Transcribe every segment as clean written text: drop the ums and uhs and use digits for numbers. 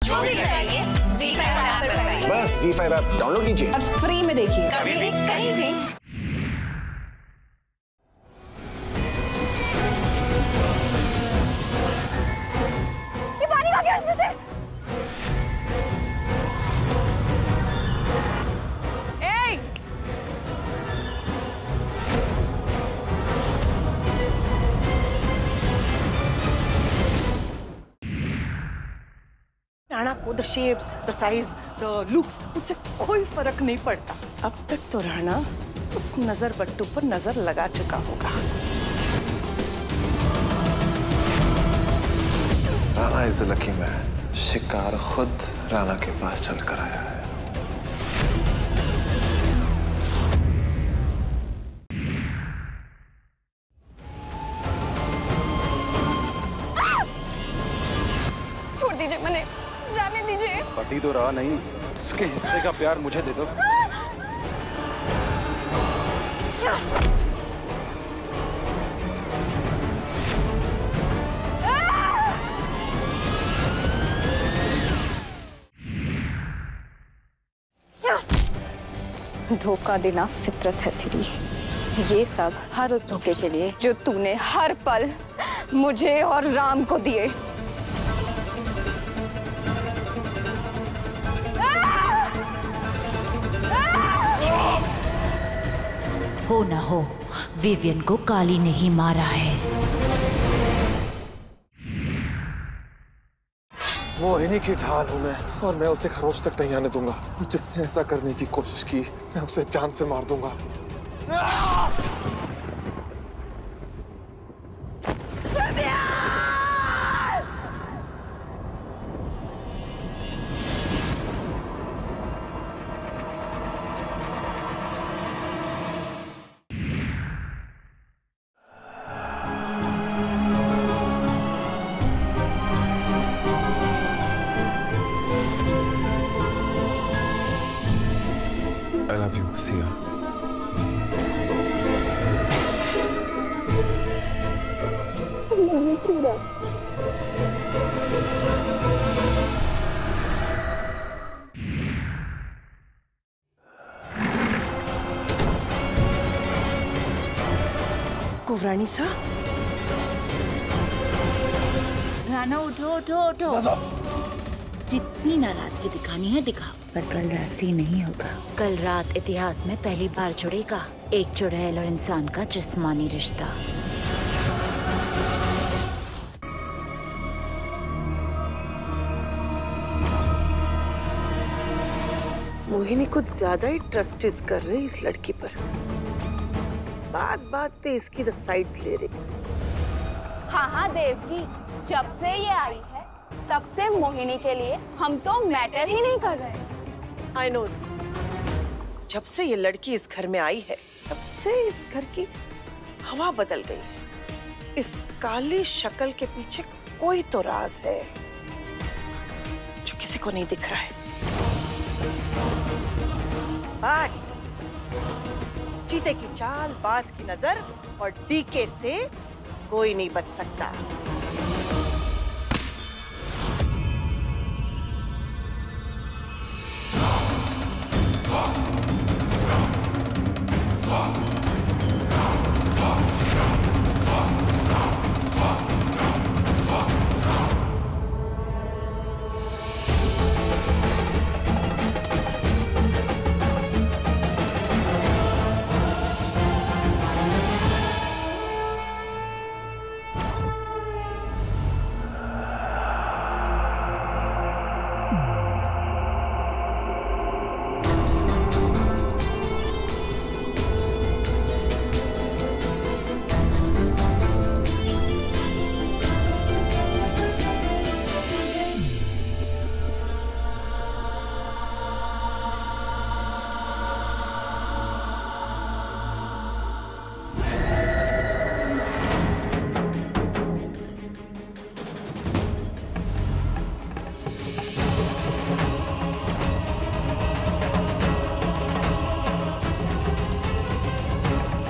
जो भी चाहिए ZEE5 ऐप पर पाइए। बस ZEE5 ऐप डाउनलोड कीजिए और फ्री में देखिए, कभी भी कहीं भी। ये पानी कहाँ गया इसमें से? राणा को the shapes, the size, the looks, उससे कोई फर्क नहीं पड़ता। अब तक तो राणा उस नजर बट्टू पर नजर लगा चुका होगा। Rana is a lucky man. शिकार खुद राणा के पास चलकर आया है। छोड़ दीजिए, मैंने जाने दीजिए। पति तो रहा नहीं, उसके हिस्से का प्यार मुझे दे दो। धोखा देना फितरत है तेरी। ये सब हर उस धोखे के लिए जो तूने हर पल मुझे और राम को दिए। हो ना हो, विवियन को काली ने ही मारा है। मोहिनी की ढाल हूं मैं, और मैं उसे खरोच तक नहीं आने दूंगा। जिसने ऐसा करने की कोशिश की, मैं उसे जान से मार दूंगा। I love you, Sia. कुंवरानी सा, राणा उठो उठो उठो। जितनी नाराजगी दिखानी है दिखाओ, पर कल रात से नहीं होगा। कल रात इतिहास में पहली बार जुड़ेगा एक चुड़ैल और इंसान का जिस्मानी रिश्ता। मोहिनी कुछ ज्यादा ही ट्रस्टिस कर रही इस लड़की पर। बात बात पे इसकी द साइड्स ले रही। हाँ देवकी, जब से ये आई है तब से मोहिनी के लिए हम तो मैटर ही नहीं कर रहे। I know. जब से ये लड़की इस घर में आई है तब से इस घर की हवा बदल गई है। इस काली शक्ल के पीछे कोई तो राज है जो किसी को नहीं दिख रहा है। बाज, चीते की चाल, बाज की नजर और डीके से कोई नहीं बच सकता।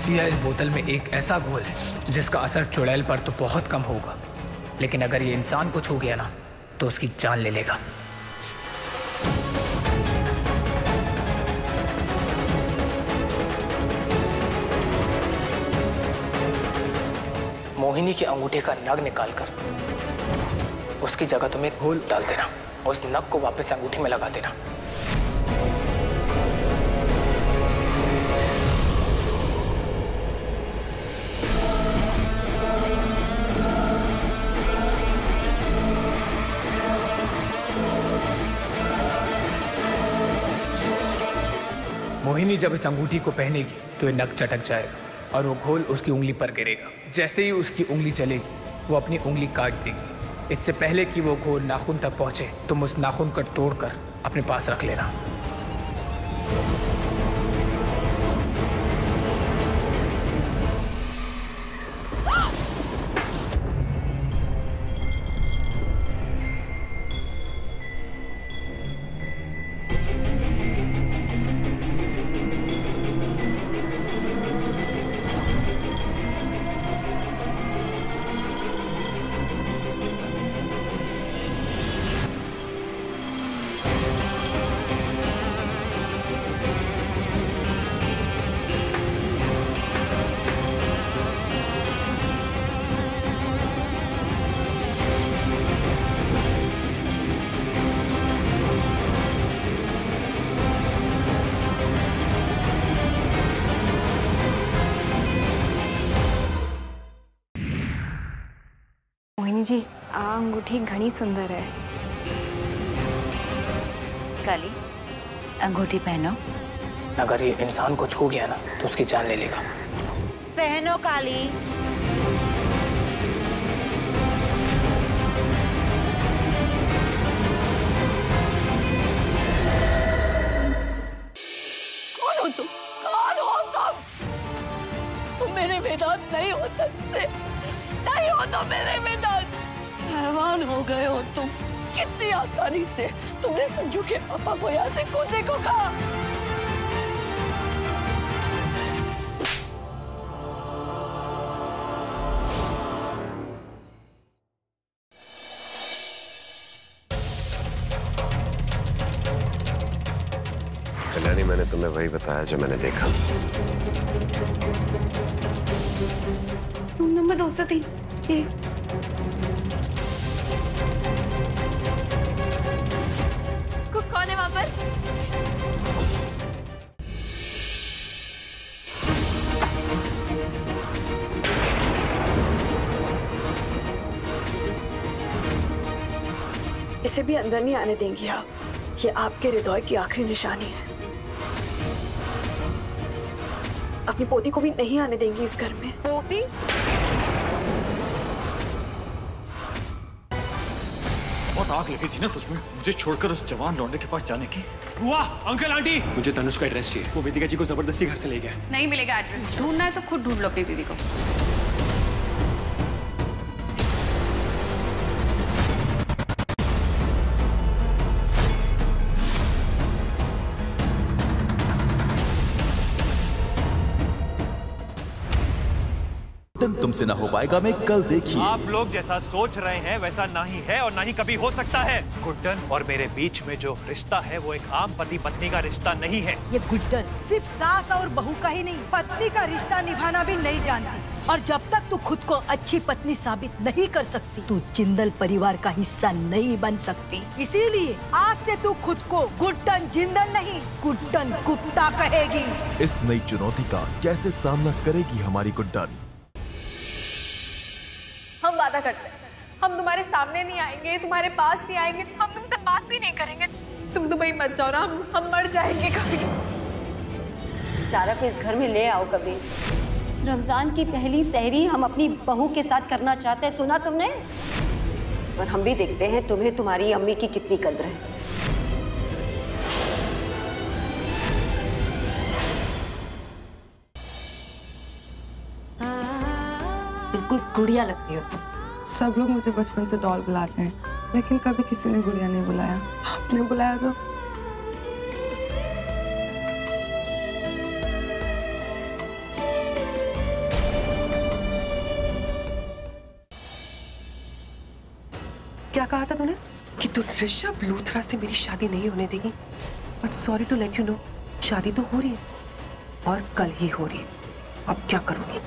सिया, इस बोतल में एक ऐसा घोल है जिसका असर चुड़ैल पर तो बहुत कम होगा, लेकिन अगर ये इंसान को छू गया ना तो उसकी जान ले लेगा। मोहिनी के अंगूठे का नग निकालकर उसकी जगह तुम्हें घोल डाल देना, उस नग को वापस अंगूठी में लगा देना। मोहिनी जब इस अंगूठी को पहनेगी तो ये नग चटक जाएगा और वो घोल उसकी उंगली पर गिरेगा। जैसे ही उसकी उंगली चलेगी वो अपनी उंगली काट देगी। इससे पहले कि वो घोल नाखून तक पहुंचे तुम उस नाखून को तोड़कर अपने पास रख लेना। मोहिनी जी, आ अंगूठी घनी सुंदर है। काली, अंगूठी पहनो। अगर ये इंसान को छू गया ना तो उसकी जान ले लेगा। पहनो काली। कौन हो तुम? कौन हो तुम? तुम मेरे वेदांत नहीं हो सकते, नहीं हो तो मेरे वेदांत। हैवान हो गए हो तुम। कितनी आसानी से तुमने संजू के पापा को यहाँ से कूदने को कहा। कल्याणी, मैंने तुम्हें वही बताया जो मैंने देखा। नंबर 203 ये। कौन है वहां पर? इसे भी अंदर नहीं आने देंगी आप। ये आपके हृदय की आखिरी निशानी है। अपनी पोती को भी नहीं आने देंगी इस घर में। पोती? बहुत आग लगी थी ना तुझमें मुझे छोड़कर उस जवान लौंडे के पास जाने की। वाह अंकल आंटी, मुझे तनुष का एड्रेस चाहिए। वो वेदिका जी को जबरदस्ती घर से ले गया। नहीं मिलेगा एड्रेस। ढूंढना है तो खुद ढूंढ लो अपनी दीदी को। तुमसे ना हो पाएगा मैं कल देखिए। आप लोग जैसा सोच रहे हैं वैसा ना ही है और ना ही कभी हो सकता है। गुड्डन और मेरे बीच में जो रिश्ता है वो एक आम पति पत्नी का रिश्ता नहीं है। ये गुड्डन सिर्फ सास और बहू का ही नहीं, पत्नी का रिश्ता निभाना भी नहीं जानती। और जब तक तू खुद को अच्छी पत्नी साबित नहीं कर सकती, तू जिंदल परिवार का हिस्सा नहीं बन सकती। इसीलिए आज से तू खुद को गुड्डन जिंदल नहीं, गुड्डन गुप्ता कहेगी। इस नई चुनौती का कैसे सामना करेगी हमारी गुड्डन? हम वादा करते हैं, हम तुम्हारे सामने नहीं आएंगे, तुम्हारे पास नहीं आएंगे, हम तुमसे बात भी नहीं करेंगे। तुम दुबई मत जाओ ना, हम मर जाएंगे कभी। सारा को इस घर में ले आओ कभी। रमजान की पहली सहरी हम अपनी बहू के साथ करना चाहते हैं, सुना तुमने? और हम भी देखते हैं तुम्हें तुम्हारी अम्मी की कितनी कद्र है। बिल्कुल गुड़िया लगती हो तुम। सब लोग मुझे बचपन से डॉल बुलाते हैं, लेकिन कभी किसी ने गुड़िया नहीं बुलाया। आपने बुलाया तो। क्या कहा था तूने? कि तू ऋषभ लूथरा से मेरी शादी नहीं होने देगी। But sorry to let you know, शादी तो हो रही है और कल ही हो रही है। अब क्या करूंगी?